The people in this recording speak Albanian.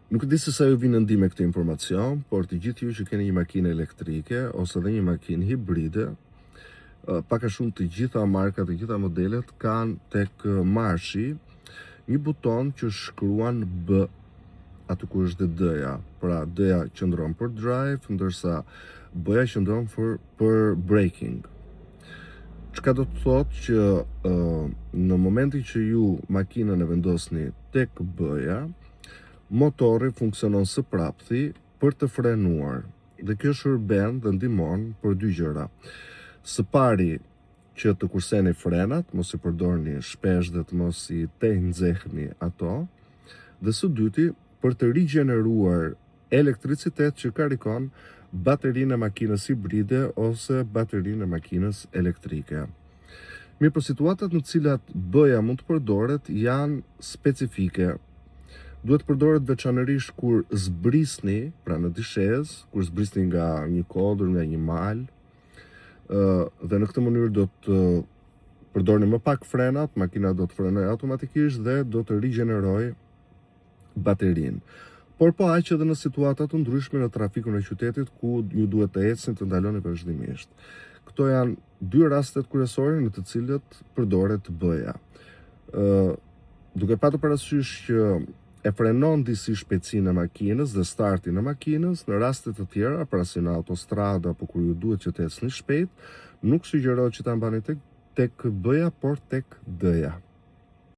Nuk e di se sa ju vjen në ndihmë këtë informacion, por të gjithë ju që keni një makinë elektrike ose edhe një makinë hibride, pak a shumë të gjitha markat, të gjitha modelet kanë tek marshi një buton që shkruan B, aty ku është dhe D-ja. Pra D-ja qëndron për drive, ndërsa B-ja qëndron për braking. Çka do të thotë që në momentin që ju makinën e vendosni tek B-ja, motori funksionon së prapthi për të frenuar. Dhe kjo shërben dhe ndihmon për dy gjëra. Së pari, që të kurseni frenat, mos i përdorni shpesh dhe të mos i nxehni ato, dhe së dyti, për të rigjeneruar elektricitet që karikon baterinë e makinës hibride ose baterinë e makinës elektrike. Mirë, për situatat në cilat B-ja mund të përdoret janë specifike. Duhet përdoret veçanërisht kur zbrisni, pra në dishez, kur zbrisni nga një kodër, nga një mal, dhe në këtë mënyrë do të përdorni më pak frenat, makina do të frenojë automatikisht dhe do të rigjenerojë baterinë. Por po aq edhe në situata të ndryshme në trafikun e qytetit ku ju duhet të ecni, të ndaloni vazhdimisht. Këto janë dy rastet kryesore në të cilët përdoret B-ja. Duke patur parasysh që e frenon disi shpejtësinë e makinës dhe startin e makinës, në raste të tjera, pra si në autostradë apo kur ju duhet që të ecni shpejt, nuk sugjerohet që ta mbani tek B-ja, por tek D-ja.